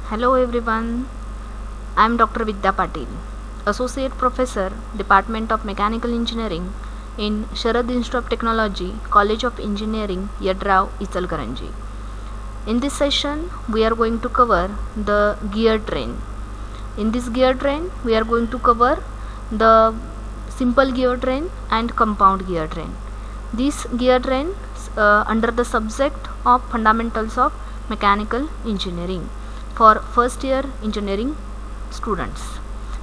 Hello everyone, I am Dr. Vidya Patil, Associate Professor, Department of Mechanical Engineering in Sharad Institute of Technology, College of Engineering, Yadrao, Ichalkaranji. In this session, we are going to cover the gear train. In this gear train, we are going to cover the simple gear train and compound gear train. These gear trains under the subject of fundamentals of mechanical engineering for first year engineering students.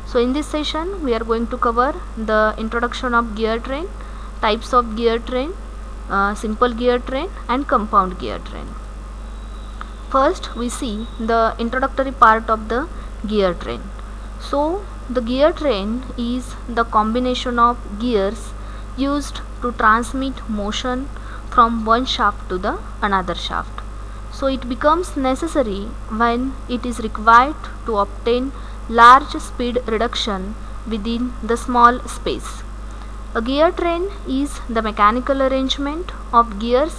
So in this session we are going to cover the introduction of gear train, types of gear train, simple gear train and compound gear train. First we see the introductory part of the gear train. So the gear train is the combination of gears used to transmit motion from one shaft to the another shaft. So it becomes necessary when it is required to obtain large speed reduction within the small space. A gear train is the mechanical arrangement of gears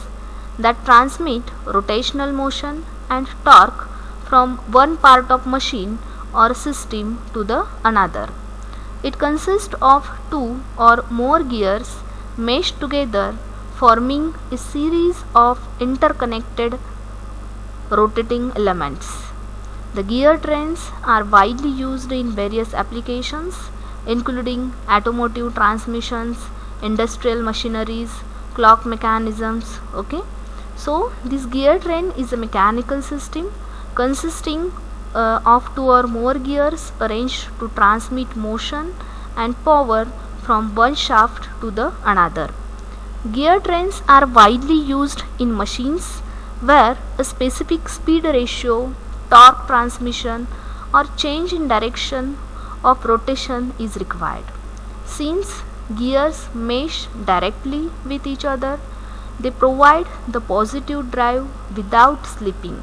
that transmit rotational motion and torque from one part of machine or system to the another. It consists of two or more gears meshed together, forming a series of interconnected rotating elements. The gear trains are widely used in various applications including automotive transmissions, industrial machineries, clock mechanisms. So this gear train is a mechanical system consisting of two or more gears arranged to transmit motion and power from one shaft to the another. Gear trains are widely used in machines where a specific speed ratio, torque transmission or change in direction of rotation is required. Since gears mesh directly with each other, they provide the positive drive without slipping,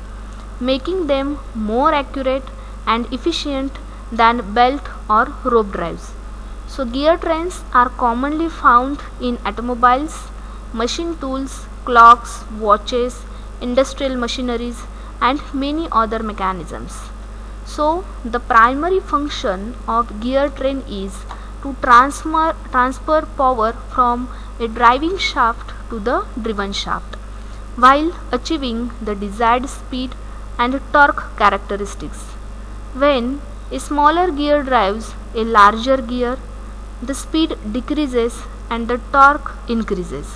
making them more accurate and efficient than belt or rope drives. So gear trains are commonly found in automobiles, machine tools, clocks, watches, industrial machineries and many other mechanisms. So the primary function of gear train is to transfer power from a driving shaft to the driven shaft while achieving the desired speed and torque characteristics. When a smaller gear drives a larger gear, the speed decreases and the torque increases.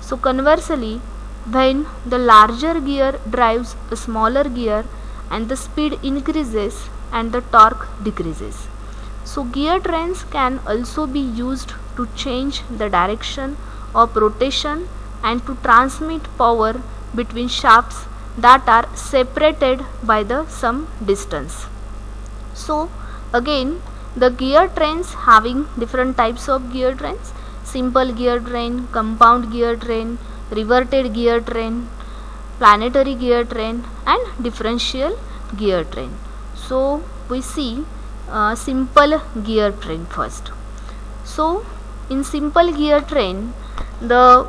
So conversely, when the larger gear drives a smaller gear and the speed increases and the torque decreases. So gear trains can also be used to change the direction of rotation and to transmit power between shafts that are separated by some distance. So again, the gear trains having different types of gear trains: simple gear train, compound gear train, reverted gear train, planetary gear train and differential gear train. So we see simple gear train first. So in simple gear train, the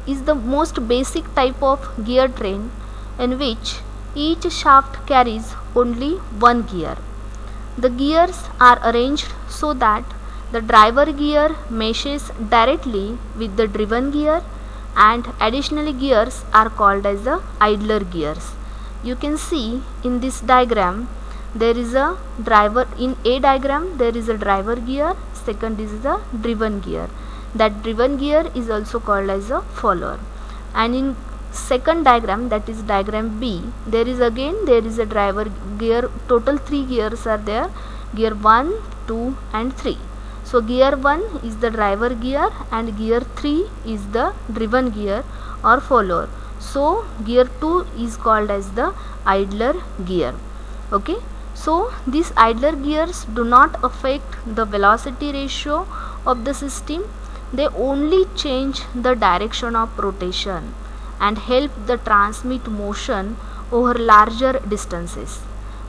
is the most basic type of gear train in which each shaft carries only one gear. The gears are arranged so that the driver gear meshes directly with the driven gear, and additionally gears are called as the idler gears. You can see in this diagram there is a driver. In A diagram there is a driver gear, second is the driven gear. That driven gear is also called as a follower. And in second diagram, that is diagram B, there is a driver gear. Total 3 gears are there: gear 1, 2 and 3. So gear 1 is the driver gear and gear 3 is the driven gear or follower. So gear 2 is called as the idler gear. So these idler gears do not affect the velocity ratio of the system. They only change the direction of rotation and help the transmit motion over larger distances.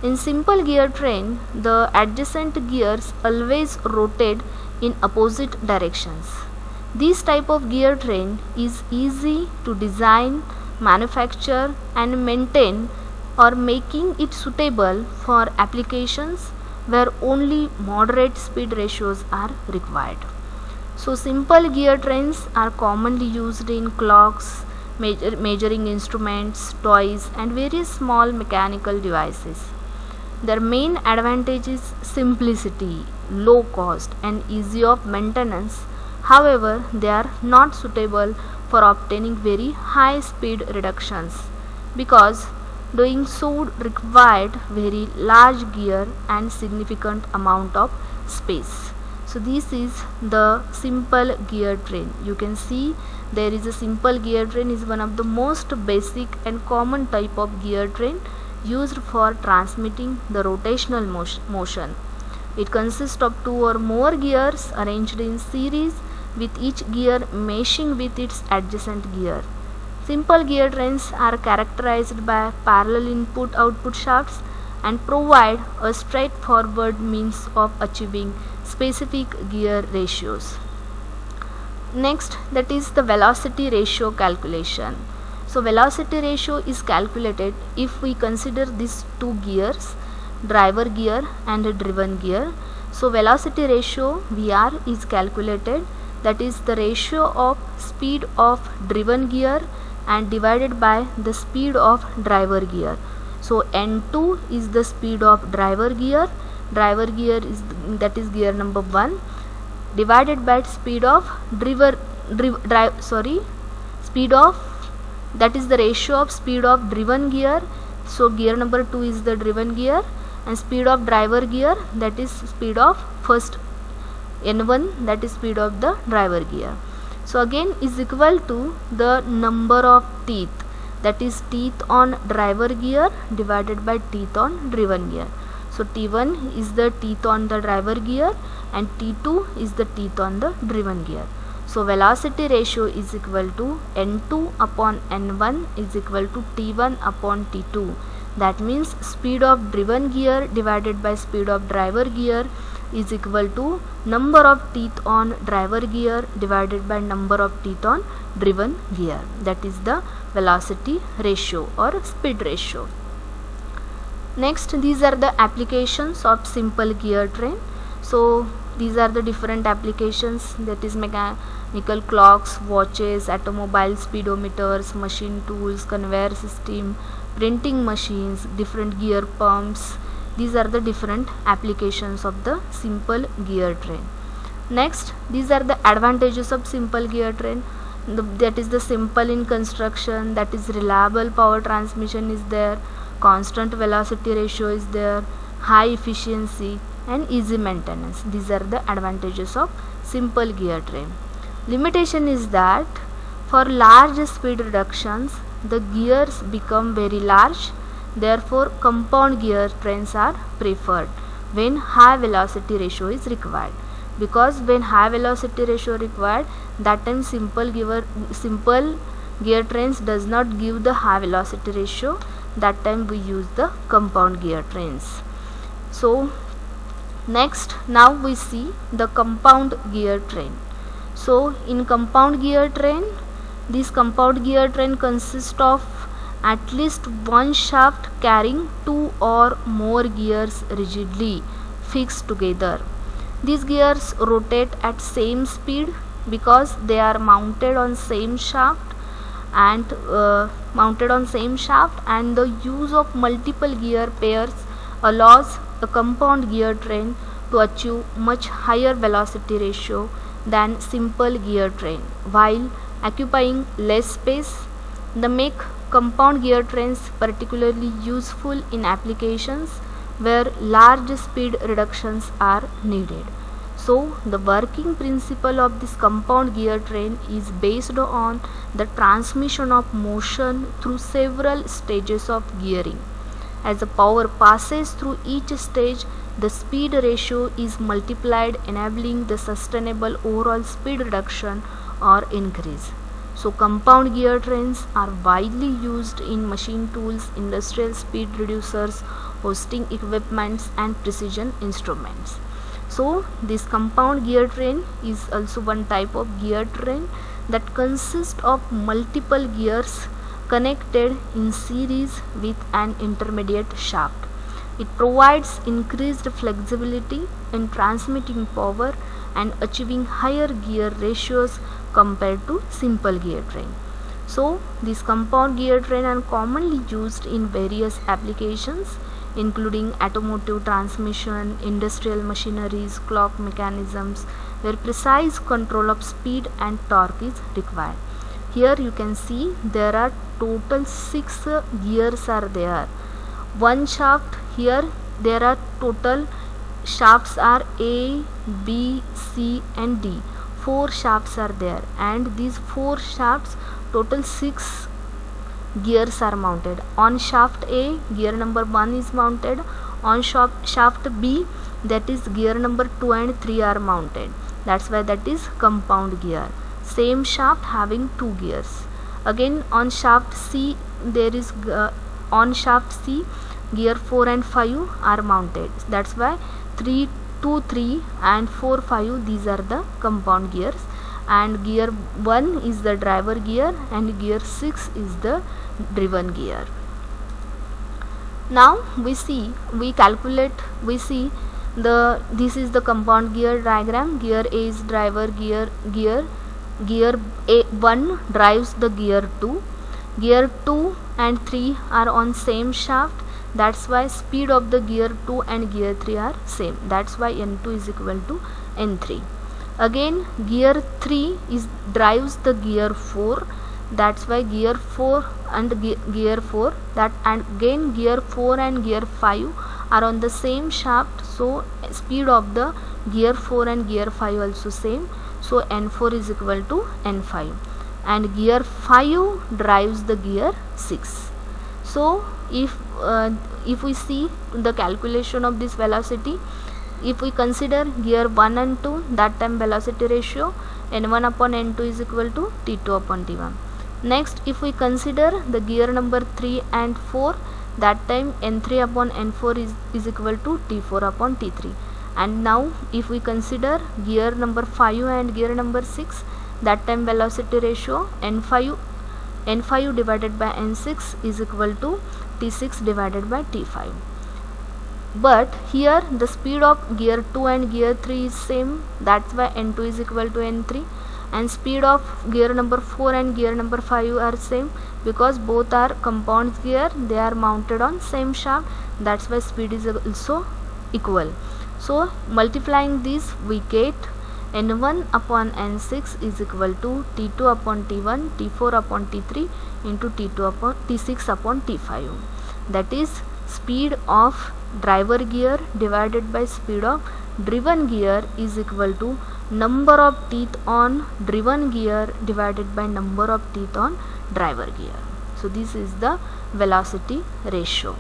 In simple gear train, the adjacent gears always rotate in opposite directions. This type of gear train is easy to design, manufacture and maintain or making it suitable for applications where only moderate speed ratios are required. So simple gear trains are commonly used in clocks, measuring instruments, toys, and various small mechanical devices. Their main advantage is simplicity, low cost, and easy of maintenance. However, they are not suitable for obtaining very high speed reductions because doing so required very large gear and significant amount of space. So this is the simple gear train. You can see there is a simple gear train is one of the most basic and common type of gear train used for transmitting the rotational motion. It consists of two or more gears arranged in series with each gear meshing with its adjacent gear. Simple gear trains are characterized by parallel input-output shafts and provide a straightforward means of achieving specific gear ratios. Next, that is the velocity ratio calculation. So velocity ratio is calculated if we consider these two gears, driver gear and a driven gear. So velocity ratio VR is calculated, that is the ratio of speed of driven gear and divided by the speed of driver gear. So N2 is the speed of driver gear is that is gear number 1 divided by speed of speed of, that is the ratio of speed of driven gear. So gear number 2 is the driven gear and speed of driver gear, that is speed of first N1, that is speed of the driver gear. So again is equal to the number of teeth, that is teeth on driver gear divided by teeth on driven gear. So T1 is the teeth on the driver gear and T2 is the teeth on the driven gear. So velocity ratio is equal to N2 upon N1 is equal to T1 upon T2. That means speed of driven gear divided by speed of driver gear is equal to number of teeth on driver gear divided by number of teeth on driven gear. That is the velocity ratio or speed ratio. Next, these are the applications of simple gear train. So these are the different applications, that is mechanical clocks, watches, automobile speedometers, machine tools, conveyor system, printing machines, different gear pumps. These are the different applications of the simple gear train. Next, these are the advantages of simple gear train. That is the simple in construction, that is reliable power transmission is there, constant velocity ratio is there, high efficiency and easy maintenance. These are the advantages of simple gear train. Limitation is that for large speed reductions the gears become very large, therefore compound gear trains are preferred when high velocity ratio is required, because when high velocity ratio required, that time simple gear trains does not give the high velocity ratio, that time we use the compound gear trains. So next, now we see the compound gear train. So in compound gear train, this compound gear train consists of at least one shaft carrying two or more gears rigidly fixed together. These gears rotate at same speed because they are mounted on same shaft and the use of multiple gear pairs allows a compound gear train to achieve much higher velocity ratio than simple gear train while occupying less space. They make compound gear trains particularly useful in applications where large speed reductions are needed. So the working principle of this compound gear train is based on the transmission of motion through several stages of gearing. As the power passes through each stage, the speed ratio is multiplied, enabling the sustainable overall speed reduction or increase. So compound gear trains are widely used in machine tools, industrial speed reducers, hosting equipments and precision instruments. So this compound gear train is also one type of gear train that consists of multiple gears connected in series with an intermediate shaft. It provides increased flexibility in transmitting power and achieving higher gear ratios compared to simple gear train. So these compound gear train are commonly used in various applications including automotive transmission, industrial machineries, clock mechanisms, where precise control of speed and torque is required. Here you can see there are total 6 gears are there. One shaft, here there are total shafts are A, B, C and D. 4 shafts are there, and these 4 shafts total 6 gears are mounted. On shaft A, gear number 1 is mounted. On shaft B, that is gear number 2 and 3 are mounted. That's why that is compound gear. Same shaft having 2 gears. Again on shaft C, there is on shaft C, gear 4 and 5 are mounted. That's why 3, 2, 3 and 4, 5, these are the compound gears. And gear 1 is the driver gear and gear 6 is the driven gear. Now we see this is the compound gear diagram. Gear A is driver gear A1 drives the gear 2. Gear 2 and 3 are on same shaft. That's why speed of the gear 2 and gear 3 are same. That's why N2 is equal to N3. Again gear 3 drives the gear 4. That's why gear 4 and gear 4 that, and again gear 4 and gear 5 are on the same shaft. So speed of the gear 4 and gear 5 also same. So N4 is equal to N5, and gear 5 drives the gear 6. So if we see the calculation of this velocity, if we consider gear 1 and 2, that time velocity ratio N1 upon N2 is equal to T2 upon T1. Next, if we consider the gear number 3 and 4, that time N3 upon N4 is equal to T4 upon T3. And now if we consider gear number 5 and gear number 6, that time velocity ratio N5 divided by N6 is equal to T6 divided by T5. But here the speed of gear 2 and gear 3 is same. That's why N2 is equal to N3. And speed of gear number 4 and gear number 5 are same, because both are compound gear, they are mounted on same shaft. That's why speed is also equal. So multiplying this, we get N1 upon N6 is equal to T2 upon T1, T4 upon T3 into T6 upon T5. That is speed of driver gear divided by speed of driven gear is equal to number of teeth on driven gear divided by number of teeth on driver gear. So this is the velocity ratio.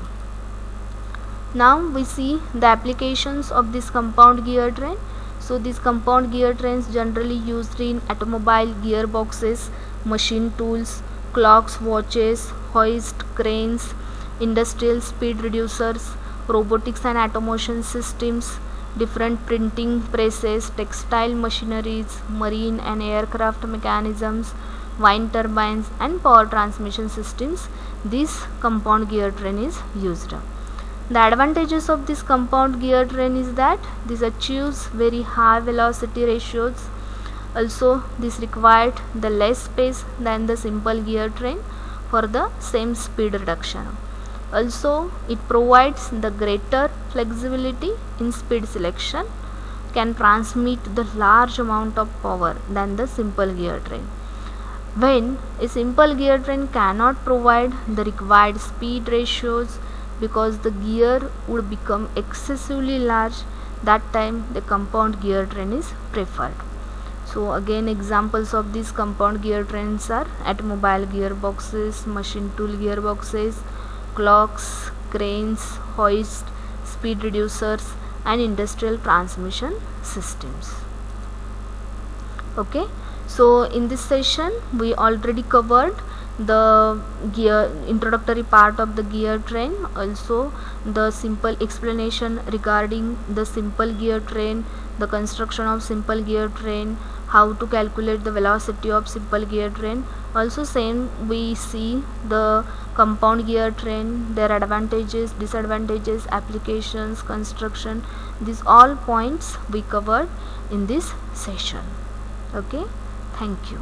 Now we see the applications of this compound gear train. So these compound gear trains generally used in automobile gearboxes, machine tools, clocks, watches, hoist, cranes, industrial speed reducers, robotics and automation systems, different printing presses, textile machineries, marine and aircraft mechanisms, wind turbines and power transmission systems. This compound gear train is used. The advantages of this compound gear train is that this achieves very high velocity ratios. Also this required the less space than the simple gear train for the same speed reduction. Also it provides the greater flexibility in speed selection, can transmit the large amount of power than the simple gear train. When a simple gear train cannot provide the required speed ratios because the gear would become excessively large, that time the compound gear train is preferred. So again examples of these compound gear trains are automobile gearboxes, machine tool gearboxes, clocks, cranes, hoist, speed reducers and industrial transmission systems. Okay, so in this session we already covered the gear introductory part of the gear train, also the simple explanation regarding the simple gear train, the construction of simple gear train, how to calculate the velocity of simple gear train. Also same we see the compound gear train, their advantages, disadvantages, applications, construction. These all points we covered in this session. Okay, thank you.